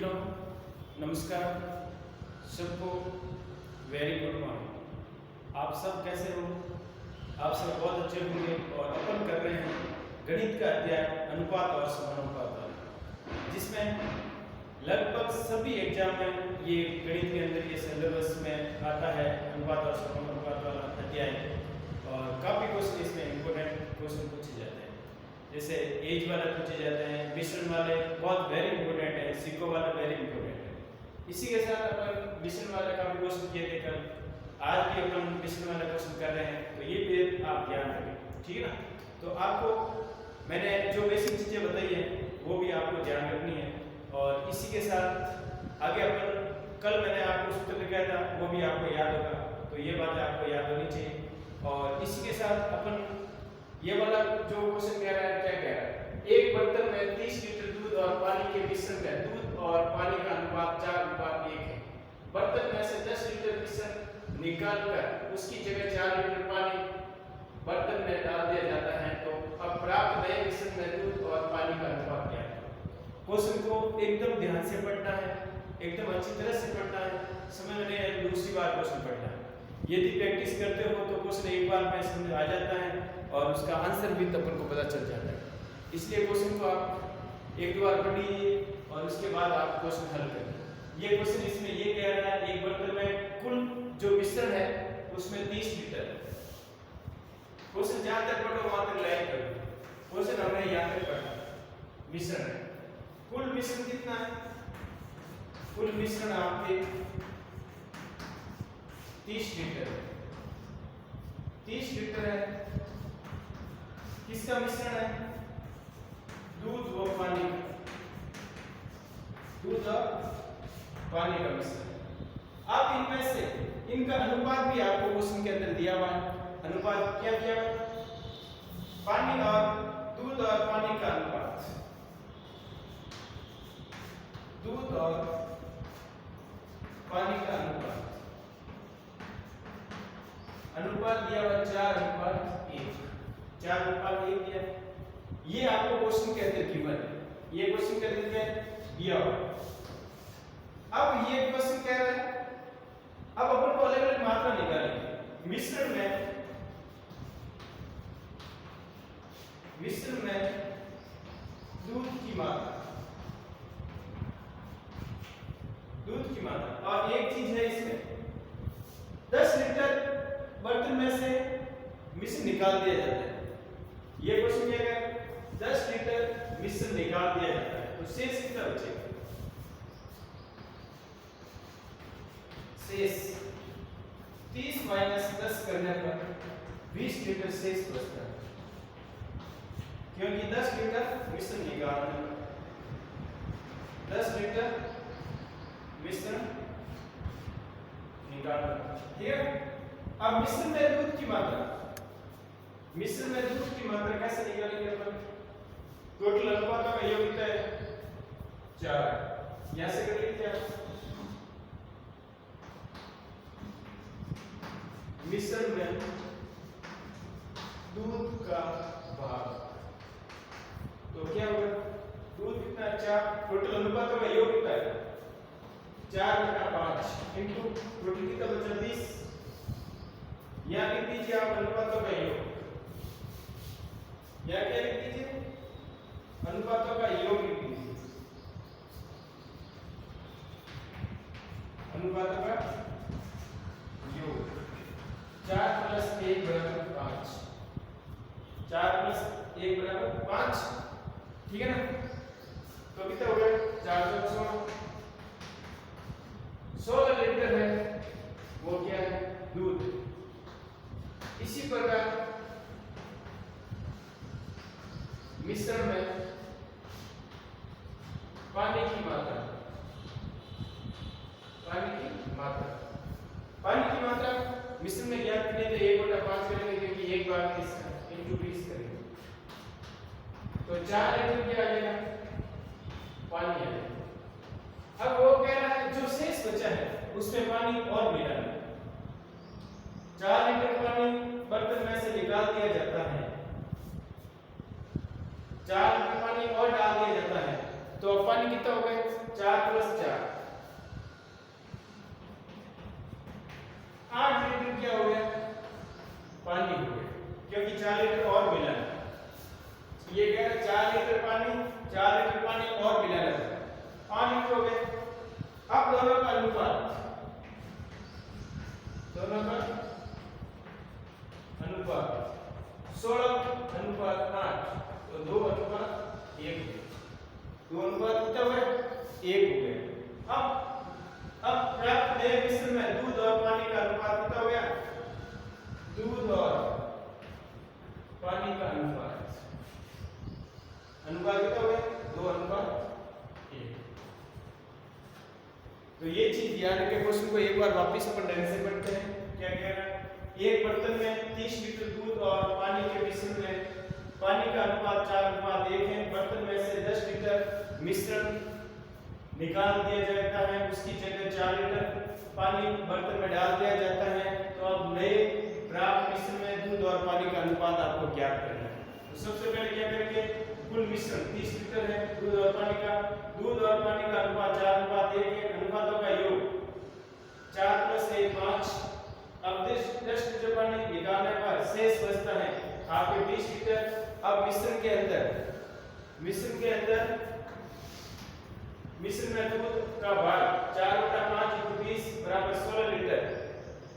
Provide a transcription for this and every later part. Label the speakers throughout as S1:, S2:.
S1: मित्रों नमस्कार, सबको वेरी गुड मॉर्निंग। आप सब कैसे हो? आप सब बहुत अच्छे होंगे। और अपन कर रहे हैं गणित का अध्याय अनुपात और समानुपात वाला, जिसमें लगभग सभी एग्जाम में ये गणित के अंदर ये सिलेबस में आता है अनुपात और समानुपात वाला अध्याय। और काफ़ी क्वेश्चन इसमें इम्पोर्टेंट क्वेश्चन पूछे जाते हैं, जैसे एज वाला पूछे जाते हैं, मिश्रण वाले बहुत वेरी इंपॉर्टेंट है, सिक्को वाला वेरी इंपॉर्टेंट है। इसी के साथ अपन मिश्रण वाला काफी क्वेश्चन किए थे कल, आज भी अपन मिश्रण वाला क्वेश्चन कर रहे हैं, तो ये भी आप ध्यान रखें, ठीक है ना। तो आपको मैंने जो बेसिक चीजें बताई है वो भी आपको ध्यान रखनी है। और इसी के साथ आगे अपन कल मैंने आपको सूत्र लिखाया था वो भी आपको याद होगा, तो ये बातें आपको याद होनी चाहिए। और इसी के साथ अपन ये वाला जो क्वेश्चन कह रहा है, क्या कह रहा है, एक बर्तन में 30 लीटर दूध और पानी के मिश्रण में दूध और पानी का अनुपात 4:1 है। बर्तन में से 10 लीटर मिश्रण निकालकर उसकी जगह 4 लीटर पानी बर्तन में डाल दिया जाता है, तो अब प्राप्त नए मिश्रण में दूध और पानी का अनुपात क्या है। क्वेश्चन को एकदम ध्यान से पढ़ना है, एकदम अच्छी तरह से पढ़ना है, समझ में नहीं आए दूसरी बार क्वेश्चन पढ़ना है। यदि प्रैक्टिस करते हो तो क्वेश्चन एक बार में समझ आ जाता है और उसका आंसर भी अपन को पता चल जाता है। इसलिए क्वेश्चन को आप एक दो बार पढ़िए और उसके बाद आप क्वेश्चन हल करिए। ये क्वेश्चन इसमें ये कह रहा है एक बर्तन में कुल जो मिश्रण है उसमें 30 लीटर है। क्वेश्चन जहां तक पढ़ो वहां तक लाइक करो। क्वेश्चन हमने यहां तक पढ़ा, मिश्रण है, कुल मिश्रण कितना है, कुल मिश्रण आपके 30 लीटर है। 30 लीटर है, किसका मिश्रण है, दूध व पानी का, दूध और पानी का मिश्रण। अब इनमें से इनका अनुपात भी आपको क्वेश्चन के अंदर दिया हुआ है। अनुपात क्या दिया हुआ है, पानी और दूध और पानी का अनुपात, दूध और पानी का अनुपात, अनुपात दिया हुआ 4:1, 4:1 दिया। ये आपको क्वेश्चन के अंदर गिवन है, ये क्वेश्चन के अंदर क्या दिया हुआ। अब ये क्वेश्चन कह रहा है अब अपन को अलग अलग मात्रा निकालेंगे मिश्रण में, मिश्रण में दूध की मात्रा, दूध की मात्रा। और एक चीज है इसमें 10 लीटर बर्तन में से मिश्रण निकाल दिया जाता है। ये क्वेश्चन क्या है, 10 लीटर मिश्रण निकाल दिया जाता है, तो शेष कितना बचेगा, शेष 30 - 10 करने पर 20 लीटर शेष बचता है, क्योंकि 10 लीटर मिश्रण निकालने पर 10 लीटर मिश्रण निकालना, ठीक है। अब मिश्रण में दूध की मात्रा, मिश्रण में दूध की मात्रा कैसे निकालेंगे अपन, टोटल अनुपातों का योग कितना है 4, यहां से कर लीजिए आप, मिश्रण में दूध का भाग, तो क्या होगा, दूध कितना 4, टोटल अनुपातों का योग कितना है 4/5 इंटू टोटल कितना बचा 20, यहां लिख दीजिए आप अनुपातों का योग, या क्या लिख दीजिए, अनुपातों का योग लिख दीजिए, अनुपातों का योग 4 + 1 = 5, 4 + 1 = 5, ठीक है ना। तो कितना हो गया 416, 16 लीटर है वो क्या है, दूध। इसी प्रकार मिश्रण में पानी की मात्रा, पानी की मात्रा, पानी की मात्रा मिश्रण में ज्ञात करें तो 1/5 करेंगे, क्योंकि एक बार में इसका इंटू 20 करेंगे, तो 4 लीटर क्या आ जाएगा, पानी आ जाएगा। अब वो कह रहा है जो शेष बचा है उसमें पानी और मिलाना, 4 लीटर पानी बर्तन में से निकाल दिया जाता है, 4 लीटर पानी और डाल दिया जाता है, तो अब पानी कितना हो गया 4 + 1 हो गया। अब प्राप्त नए मिश्रण में दूध और पानी का अनुपात कितना हो गया? दूध और पानी का अनुपात कितना हो गया? 2:1। तो ये चीज याद रखें। क्वेश्चन को एक बार वापस अपन ढंग से पढ़ते हैं। क्या कह रहा है? एक बर्तन में 30 लीटर दूध और पानी के मिश्रण में पानी का अनुपात 4:1 है। बर्तन में से 10 लीटर मिश्रण निकाल दिया जाता है, उसकी जगह 4 लीटर पानी बर्तन में डाल दिया जाता है। तो अब नए प्राप्त मिश्रण में दूध और पानी का अनुपात आपको ज्ञात करना है। तो सबसे पहले क्या करेंगे? कुल मिश्रण 30 लीटर है, दूध और पानी का अनुपात 4:1 है। अनुपातों का योग 4 + 1 5। अब 10 लीटर पानी निकालने पर शेष बचता है आपके 20 लीटर। अब मिश्रण के अंदर मिश्रण में दूध का भाग 4/5 × 20 = 16 लीटर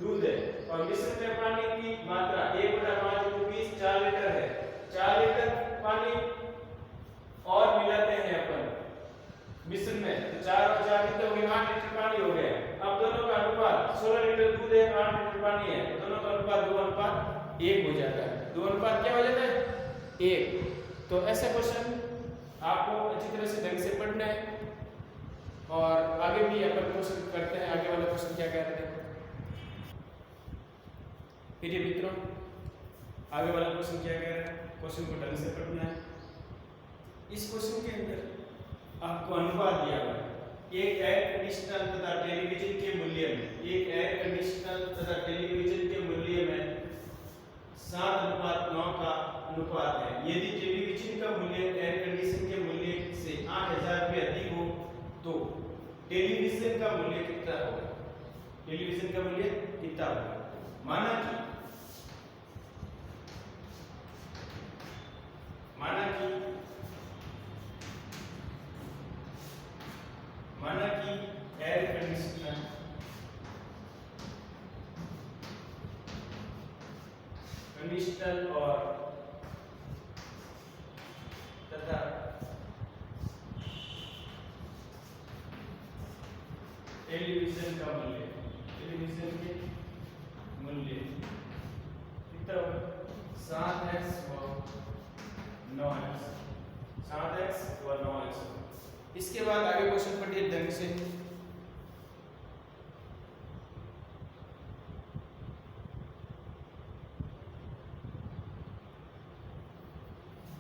S1: दूध है और मिश्रण में पानी की मात्रा 1/5 × 20 4 लीटर है। 4 लीटर पानी और मिलाते हैं अपन मिश्रण में, तो 4 और 4 कितने हो गए? 8 लीटर पानी हो गया। अब दोनों का अनुपात 16 लीटर दूध है, 8 लीटर पानी है, तो दोनों का अनुपात 2:1 हो जाता है। 2 क्या हो जाता है? 1। तो ऐसा क्वेश्चन आपको अच्छी तरह से ढंग से पढ़ना है और आगे भी अपन क्वेश्चन करते हैं। आगे वाला क्वेश्चन क्या कह रहे हैं? फिर ये मित्रों आगे वाला क्वेश्चन क्या कह रहा है? क्वेश्चन को ढंग से पढ़ना है। इस क्वेश्चन के अंदर आपको अनुपात दिया हुआ है। एक एयर कंडीशनर तथा टेलीविजन के मूल्य में 7:9 का अनुपात है। यदि टेलीविजन का मूल्य एयर कंडीशन के मूल्य से 8000 रुपये अधिक हो तो टेलीविजन का मूल्य कितना होगा? माना कि एयर कंडीशनर और तथा टेलीविजन के मूल्य कितना होगा? 7x और 9x। इसके बाद आगे क्वेश्चन पढ़िए ढंग से।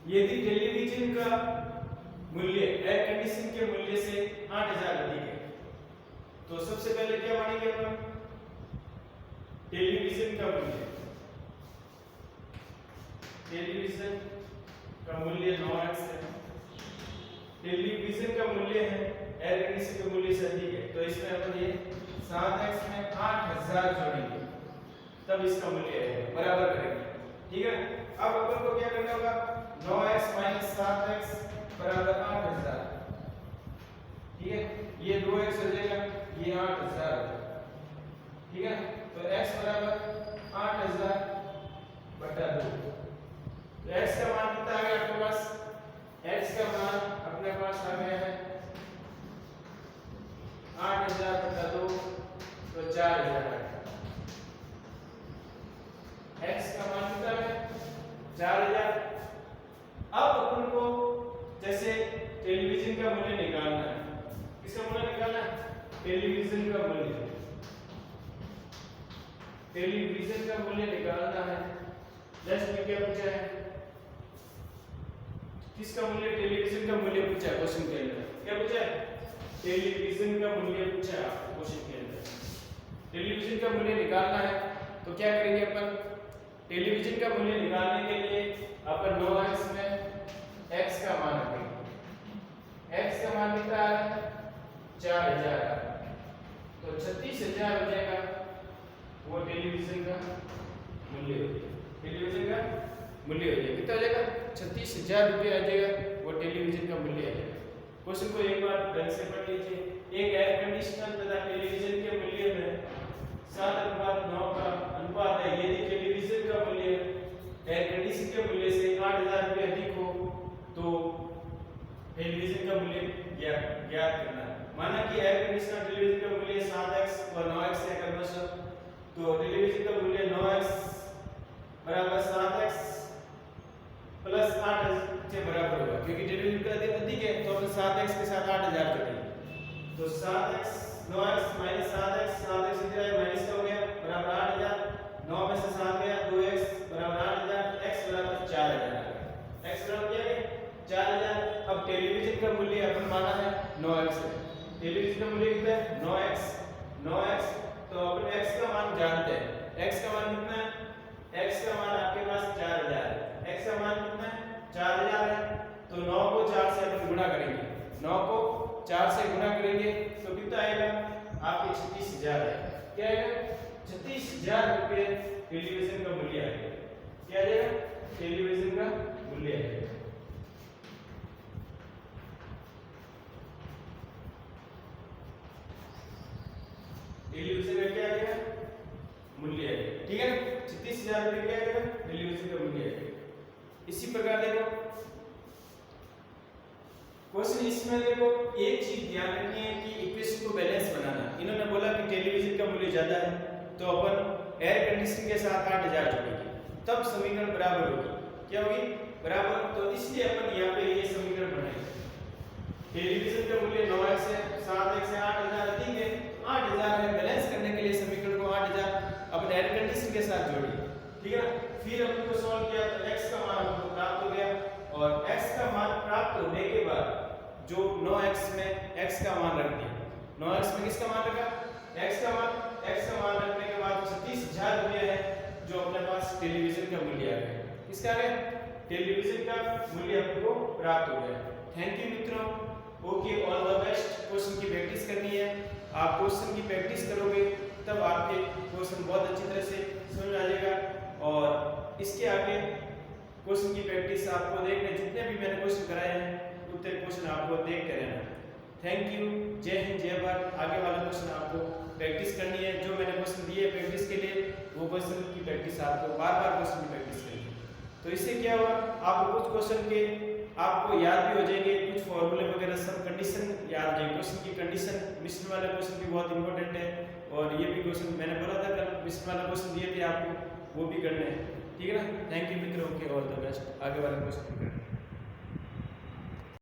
S1: यदि टेलीविजन का मूल्य एयर कंडीशन के मूल्य से 8000 अधिक है तो सबसे पहले क्या मानेंगे अपन? टेलीविजन का मूल्य 9x है। टेलीविजन का मूल्य है एयर कंडीशन के मूल्य से अधिक है, तो इसमें अपन ये 7x में 8000 जोड़ेंगे तब इसका मूल्य है, बराबर करेंगे। ठीक है। अब अपन को क्या करना होगा? 9x - 7x = 8000। ठीक है। ये 2x हो जाएगा, ये 8000 हो जाएगा। ठीक है। तो x = 8000 बटा 2। तो x का मान कितना आ गया आपके पास? x का मान अपने पास आ गया है 8000 बटा 2, तो 4000 आ गया। x का मान कितना है? 4000। अब अपन को जैसे टेलीविजन का मूल्य निकालना है। किसका मूल्य निकालना है? टेलीविजन का मूल्य निकालना है। जस्ट में क्या पूछा है? किसका मूल्य? टेलीविजन का मूल्य पूछा है क्वेश्चन के अंदर। क्या पूछा है? टेलीविजन का मूल्य पूछा है आपको क्वेश्चन के अंदर। टेलीविजन का मूल्य निकालना है तो क्या करेंगे अपन? टेलीविजन का मूल्य निकालने के लिए अपन 9x में x का मान रखेंगे। x का मान कितना है? 4000। तो 36000 हो जाएगा, वो टेलीविजन का मूल्य हो जाएगा। कितना हो जाएगा? 36000 रुपये आ जाएगा, वो टेलीविजन का मूल्य आ जाएगा। क्वेश्चन को एक बार ढंग से पढ़ लीजिए। एक एयर कंडीशनर तथा टेलीविजन के मूल्य में 7:9 का अनुपात है। यदि टेलीविजन का मूल्य एयर कंडीशन के मूल्य से 8000 रुपये अधिक हो तो टेलीविजन का मूल्य ज्ञात करना है। माना कि एयर कंडीशनर टेलीविजन का मूल्य 7x और 9x है कन्वर्शन, तो टेलीविजन का मूल्य 9x बराबर 7x प्लस 8 के बराबर होगा, क्योंकि टेलीविजन का अधिक है तो अपन 7x के साथ 8000 जोड़ेंगे। तो 7x 9x minus 7x 7x इधर माइनस का हो गया बराबर 8000, 9 में से 7 गया 2x बराबर 8000, x बराबर 4000 आ गया। x बराबर क्या है 4000। अब टेलीविजन का मूल्य अपन माना है 9x है, टेलीविजन का मूल्य कितना है 9x, तो अपन x का मान जानते हैं, x का मान कितना है, x का मान आपके पास 4000 है, x का मान कितना है 4000 है, तो 9 को 4 से अपन गुणा करेंगे, 9 को 4 से गुणा करेंगे तो कितना आएगा आपके 36000 है। क्या आएगा 36000 रुपए टेलीविजन का मूल्य आएगा। क्या आएगा टेलीविजन का मूल्य आएगा। टेलीविजन का क्या आएगा मूल्य आएगा, ठीक है ना, 36000 रुपए क्या आएगा टेलीविजन का मूल्य आएगा। इसी प्रकार देखो क्वेश्चन इसमें देखो एक चीज ध्यान रखनी है कि इक्वेशन को बैलेंस बनाना। इन्होंने बोला कि टेलीविजन का मूल्य ज्यादा है तो अपन एयर कंडीशनिंग के साथ 8000 जोड़ेंगे तब समीकरण बराबर होगी। क्या होगी बराबर, तो इसलिए अपन यहाँ पे ये समीकरण बनाएंगे। टेलीविजन का मूल्य 9x है, 7x है, 8000 अधिक है, 8000 है, बैलेंस करने के लिए समीकरण को 8000 अपन एयर कंडीशनिंग के साथ जोड़ेंगे, ठीक है ना। फिर अपन को सॉल्व किया तो x का मान हमको प्राप्त हो गया, और x का मान प्राप्त होने के बाद जो 9x में x का मान रख दिया, 9x में किसका मान रखा x का मान रखने के बाद 36000 रुपये है जो अपने पास टेलीविजन का मूल्य आ गया। किसका आ गया टेलीविजन का मूल्य हमको प्राप्त हो गया। थैंक यू मित्रों, okay, all the best. Question की प्रैक्टिस करनी है, आप क्वेश्चन की प्रैक्टिस करोगे तब आपके क्वेश्चन बहुत अच्छी तरह से समझ आ जाएगा। और इसके आगे क्वेश्चन की प्रैक्टिस आपको देखने, जितने भी मैंने क्वेश्चन कराए हैं उतने क्वेश्चन आपको देखते रहना। थैंक यू, जय हिंद जय भारत। आगे वाला क्वेश्चन आपको प्रैक्टिस करनी है, जो मैंने क्वेश्चन दिए प्रैक्टिस के लिए वो क्वेश्चन की प्रैक्टिस आपको बार बार क्वेश्चन की प्रैक्टिस करनी है। तो इससे क्या होगा आपको कुछ क्वेश्चन के आपको याद भी हो जाएंगे, कुछ फॉर्मूले वगैरह सब कंडीशन याद हो जाएंगे। क्वेश्चन की कंडीशन मिश्रण वाला क्वेश्चन भी बहुत इंपॉर्टेंट है, और ये भी क्वेश्चन मैंने बोला था कल मिश्रण वाला क्वेश्चन दिए थे आपको, वो भी करने हैं, ठीक है ना। थैंक यू मित्रों, ओके, ऑल द बेस्ट। आगे वाला क्वेश्चन करना है।